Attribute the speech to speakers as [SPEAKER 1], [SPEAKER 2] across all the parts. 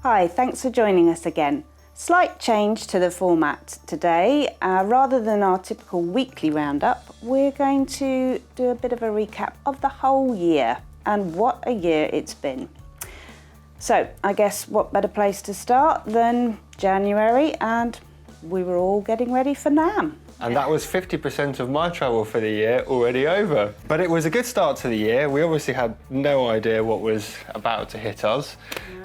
[SPEAKER 1] Hi, thanks for joining us again. Slight change to the format today. Rather than our typical weekly roundup, we're going to do a bit of a recap of the whole year and what a year it's been. So I guess what better place to start than January, and we were all getting ready for NAMM.
[SPEAKER 2] And that was 50% of my travel for the year already over. But it was a good start to the year. We obviously had no idea what was about to hit us.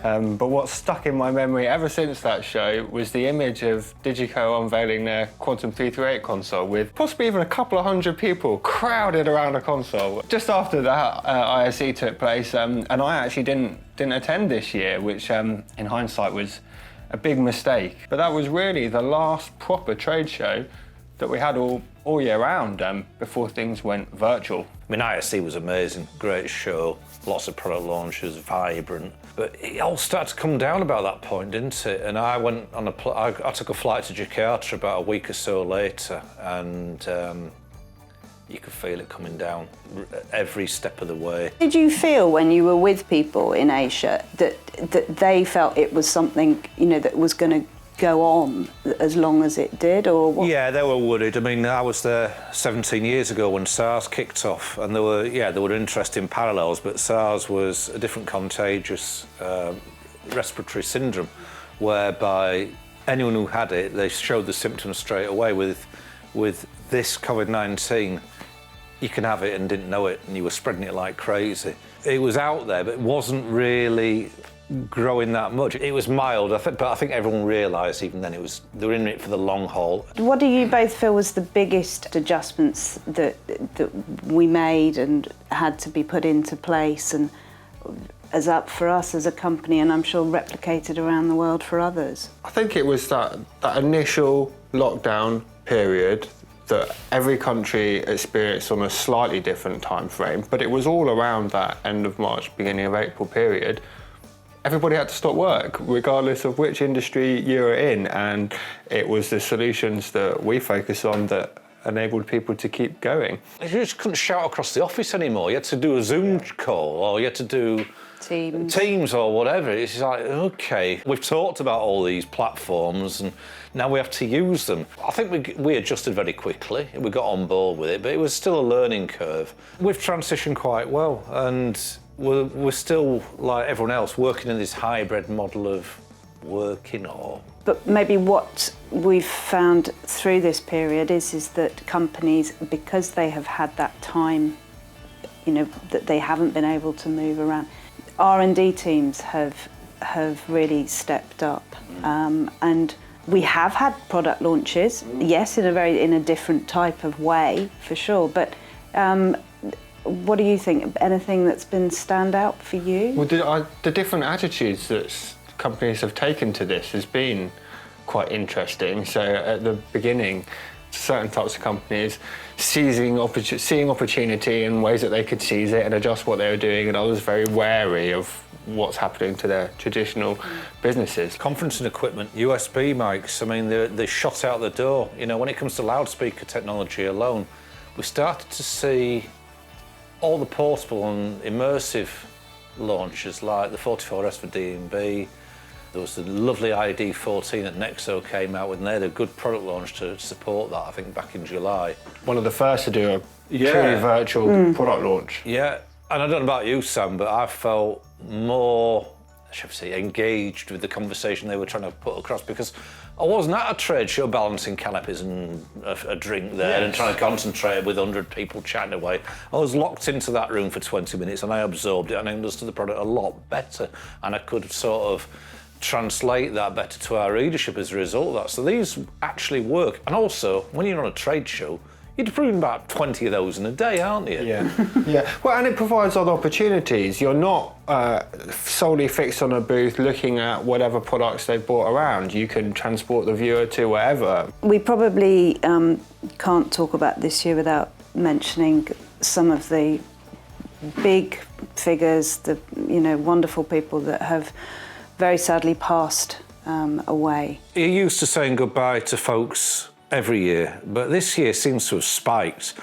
[SPEAKER 2] But what stuck in my memory ever since that show was the image of Digico unveiling their Quantum 338 console with possibly even a couple of hundred people crowded around a console. Just after that, ISE took place, and I actually didn't attend this year, which in hindsight was a big mistake. But that was really the last proper trade show that we had all year round before things went virtual.
[SPEAKER 3] I mean, ISE was amazing, great show, lots of product launches, vibrant. But it all started to come down about that point, didn't it? And I went on I took a flight to Jakarta about a week or so later, and you could feel it coming down every step of the way.
[SPEAKER 1] Did you feel when you were with people in Asia that they felt it was something, that was going to go on as long as it did, or what?
[SPEAKER 3] Yeah, they were worried. I mean, I was there 17 years ago when SARS kicked off, and there were interesting parallels, but SARS was a different contagious respiratory syndrome, whereby anyone who had it, they showed the symptoms straight away. With this COVID-19, you can have it and didn't know it, and you were spreading it like crazy. It was out there, but it wasn't really growing that much. It was mild, but I think everyone realised even then they were in it for the long haul.
[SPEAKER 1] What do you both feel was the biggest adjustments that we made and had to be put into place, and as up for us as a company, and I'm sure replicated around the world for others?
[SPEAKER 2] I think it was that initial lockdown period that every country experienced on a slightly different time frame, but it was all around that end of March, beginning of April period. Everybody had to stop work, regardless of which industry you were in, and it was the solutions that we focused on that enabled people to keep going.
[SPEAKER 3] You just couldn't shout across the office anymore. You had to do a Zoom call, or you had to do Teams or whatever. It's like, okay, we've talked about all these platforms and now we have to use them. I think we adjusted very quickly. We got on board with it, but it was still a learning curve. We've transitioned quite well, and we're still, like everyone else, working in this hybrid model of working or...
[SPEAKER 1] But maybe what we've found through this period is that companies, because they have had that time, that they haven't been able to move around, R&D teams have really stepped up, and we have had product launches, yes, in a different type of way, for sure, but what do you think? Anything that's been stand out for you?
[SPEAKER 2] Well, the different attitudes that companies have taken to this has been quite interesting. So at the beginning, certain types of companies seeing opportunity in ways that they could seize it and adjust what they were doing, and others very wary of what's happening to their traditional businesses.
[SPEAKER 3] Conferencing equipment, USB mics, I mean, they shot out the door. When it comes to loudspeaker technology alone, we started to see all the portable and immersive launches like the 44S for D&B. There was the lovely ID14 that Nexo came out with, and they had a good product launch to support that, I think, back in July.
[SPEAKER 2] One of the first to do a truly virtual product launch.
[SPEAKER 3] Yeah, and I don't know about you, Sam, but I felt more, engaged with the conversation they were trying to put across, because I wasn't at a trade show balancing canopies and a drink there and trying to concentrate with 100 people chatting away. I was locked into that room for 20 minutes and I absorbed it and I understood the product a lot better, and I could sort of translate that better to our readership as a result of that. So these actually work. And also, when you're on a trade show, you're doing about 20 of those in a day, aren't you?
[SPEAKER 2] Yeah. Well, and it provides other opportunities. You're not solely fixed on a booth looking at whatever products they've brought around. You can transport the viewer to wherever.
[SPEAKER 1] We probably can't talk about this year without mentioning some of the big figures, the wonderful people that have very sadly passed away.
[SPEAKER 3] You're used to saying goodbye to folks every year, but this year seems to have spiked.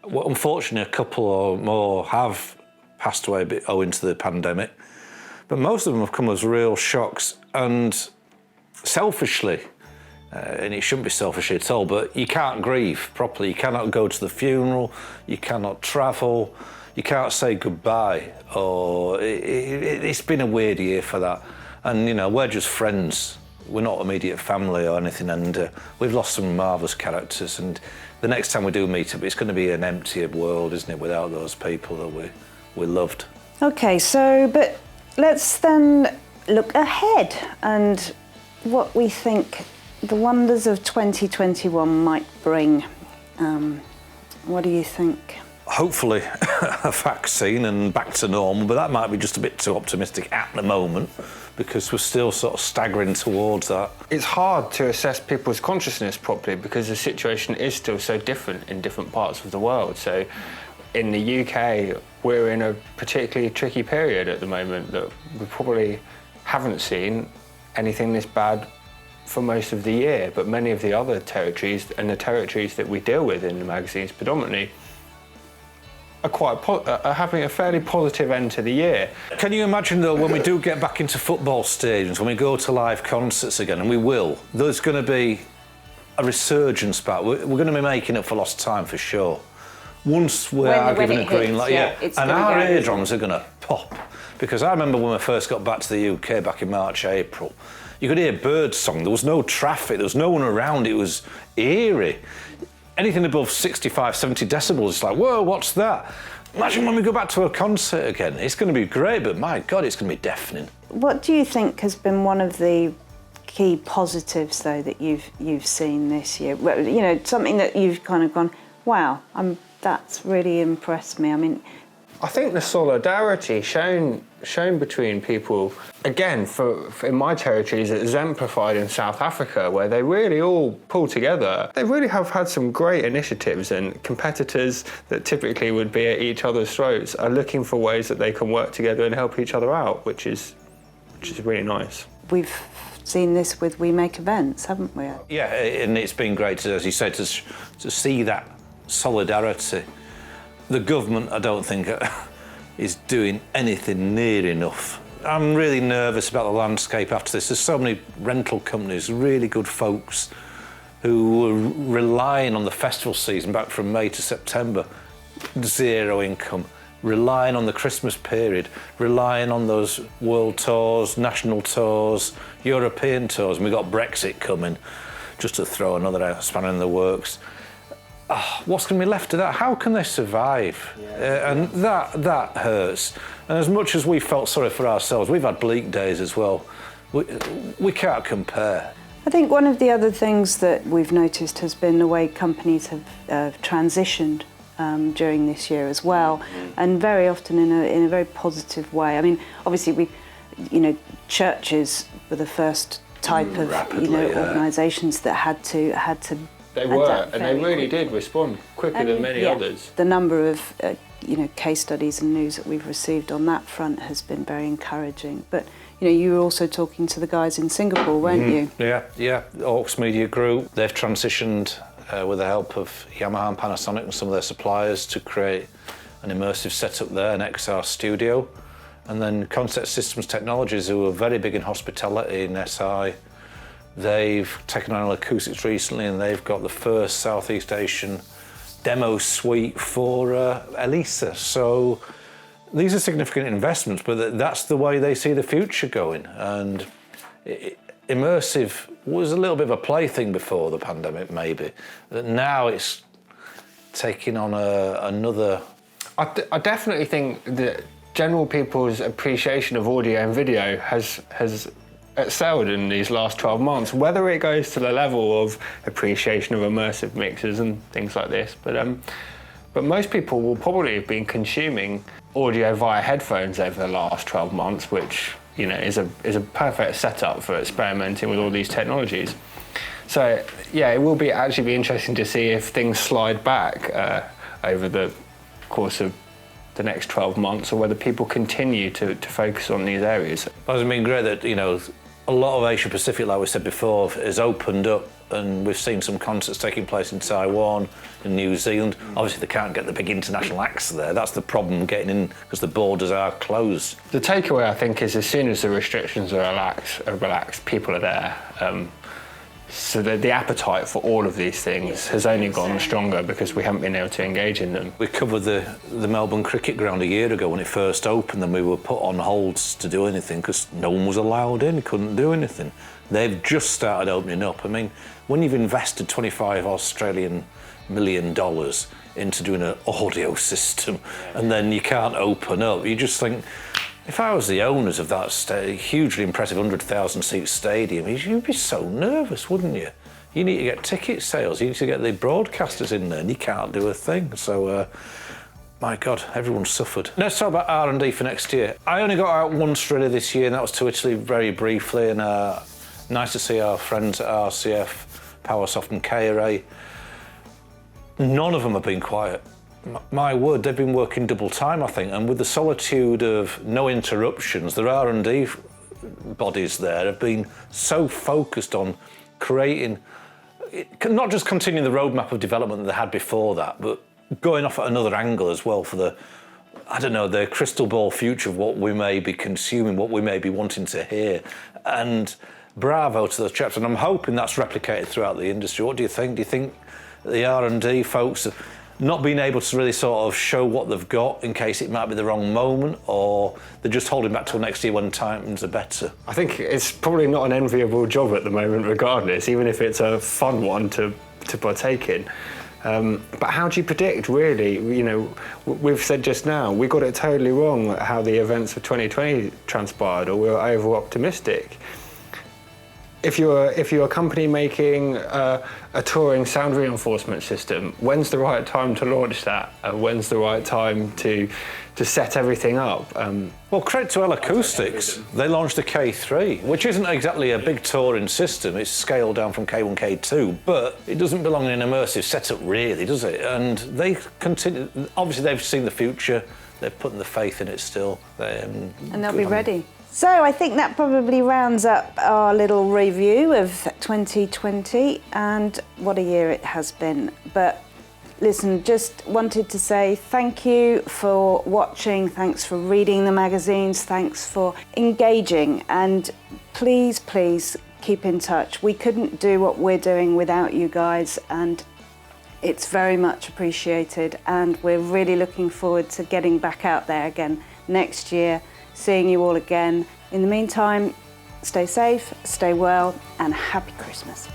[SPEAKER 3] Well, unfortunately, a couple or more have passed away owing to the pandemic. But most of them have come as real shocks, and selfishly, and it shouldn't be selfish at all, but you can't grieve properly. You cannot go to the funeral, you cannot travel, you can't say goodbye. Or it's been a weird year for that. And, you know, we're just friends. We're not immediate family or anything, and we've lost some marvellous characters. And the next time we do meet up, it's going to be an emptier world, isn't it, without those people that we loved.
[SPEAKER 1] Okay, so, but let's then look ahead and what we think the wonders of 2021 might bring. What do you think?
[SPEAKER 3] Hopefully a vaccine and back to normal, but that might be just a bit too optimistic at the moment because we're still sort of staggering towards that.
[SPEAKER 2] It's hard to assess people's consciousness properly because the situation is still so different in different parts of the world. So in the UK, we're in a particularly tricky period at the moment that we probably haven't seen anything this bad for most of the year, but many of the other territories and the territories that we deal with in the magazines predominantly are having a fairly positive end to the year.
[SPEAKER 3] Can you imagine though, when we do get back into football stadiums, when we go to live concerts again, and we will, there's going to be a resurgence back. We're going to be making up for lost time for sure. Once we are given a green light, and our eardrums are going to pop. Because I remember when we first got back to the UK back in March, April, you could hear bird song, there was no traffic, there was no one around, it was eerie. Anything above 65, 70 decibels, it's like, whoa, what's that? Imagine when we go back to a concert again. It's going to be great, but my God, it's going to be deafening.
[SPEAKER 1] What do you think has been one of the key positives, though, that you've seen this year? Well, you know, something that you've kind of gone, wow, that's really impressed me. I mean,
[SPEAKER 2] I think the solidarity shown between people, again, for in my territories, exemplified in South Africa, where they really all pull together. They really have had some great initiatives, and competitors that typically would be at each other's throats are looking for ways that they can work together and help each other out, which is really nice.
[SPEAKER 1] We've seen this with We Make Events, haven't we?
[SPEAKER 3] Yeah, and it's been great, to, as you said, to see that solidarity. The government, I don't think, is doing anything near enough. I'm really nervous about the landscape after this. There's so many rental companies, really good folks, who were relying on the festival season back from May to September, zero income, relying on the Christmas period, relying on those world tours, national tours, European tours, and we got Brexit coming, just to throw another spanner in the works. What's going to be left of that? How can they survive? And that hurts. And as much as we felt sorry for ourselves, we've had bleak days as well. We can't compare.
[SPEAKER 1] I think one of the other things that we've noticed has been the way companies have transitioned during this year as well, and very often in a very positive way. I mean, obviously churches were the first type of organisations that had to.
[SPEAKER 2] They were, and they really did respond quicker than many others.
[SPEAKER 1] The number of case studies and news that we've received on that front has been very encouraging. But you were also talking to the guys in Singapore, weren't you?
[SPEAKER 3] Yeah. Orcs Media Group, they've transitioned with the help of Yamaha and Panasonic and some of their suppliers to create an immersive setup there, an XR studio. And then Concept Systems Technologies, who are very big in hospitality in SI, they've taken on acoustics recently, and they've got the first Southeast Asian demo suite for Elisa. So these are significant investments, but that's the way they see the future going. And immersive was a little bit of a plaything before the pandemic, maybe. But now it's taking on another...
[SPEAKER 2] I definitely think that general people's appreciation of audio and video has excelled in these last 12 months, whether it goes to the level of appreciation of immersive mixers and things like this. But most people will probably have been consuming audio via headphones over the last 12 months, which is a perfect setup for experimenting with all these technologies. So yeah, it will actually be interesting to see if things slide back over the course of the next 12 months, or whether people continue to focus on these areas.
[SPEAKER 3] It's been great that a lot of Asia Pacific, like we said before, has opened up, and we've seen some concerts taking place in Taiwan, in New Zealand. Obviously, they can't get the big international acts there. That's the problem, getting in, because the borders are closed.
[SPEAKER 2] The takeaway, I think, is as soon as the restrictions are relaxed, people are there. So the appetite for all of these things has only gone stronger because we haven't been able to engage in them.
[SPEAKER 3] We covered the Melbourne Cricket Ground a year ago when it first opened, and we were put on holds to do anything because no one was allowed in, couldn't do anything. They've just started opening up. I mean, when you've invested $25 Australian million into doing an audio system and then you can't open up, you just think, if I was the owners of that hugely impressive 100,000 seat stadium, you'd be so nervous, wouldn't you? You need to get ticket sales, you need to get the broadcasters in there, and you can't do a thing. So, my God, everyone suffered. Let's talk about R&D for next year. I only got out once really this year, and that was to Italy very briefly, and nice to see our friends at RCF, Powersoft and KRA. None of them have been quiet. My word, they've been working double time, I think, and with the solitude of no interruptions, their R&D bodies there have been so focused on creating, not just continuing the roadmap of development that they had before that, but going off at another angle as well for the, I don't know, the crystal ball future of what we may be consuming, what we may be wanting to hear. And bravo to those chaps, and I'm hoping that's replicated throughout the industry. What do you think? Do you think the R&D folks have not being able to really sort of show what they've got in case it might be the wrong moment, or they're just holding back till next year when times are better?
[SPEAKER 2] I think it's probably not an enviable job at the moment regardless, even if it's a fun one to partake in. But how do you predict, really? You know, we've said just now, we got it totally wrong how the events of 2020 transpired, or we were over-optimistic. If you're a company making a touring sound reinforcement system, when's the right time to launch that? When's the right time to set everything up?
[SPEAKER 3] Well, credit to L Acoustics. They launched the K3, which isn't exactly a big touring system. It's scaled down from K1, K2, but it doesn't belong in an immersive setup, really, does it? And they continue. Obviously, they've seen the future. They're putting the faith in it still.
[SPEAKER 1] And they'll be ready. So I think that probably rounds up our little review of 2020, and what a year it has been. But listen, just wanted to say thank you for watching, thanks for reading the magazines, thanks for engaging, and please keep in touch. We couldn't do what we're doing without you guys, and it's very much appreciated, and we're really looking forward to getting back out there again next year, seeing you all again. In the meantime, stay safe, stay well, and happy Christmas.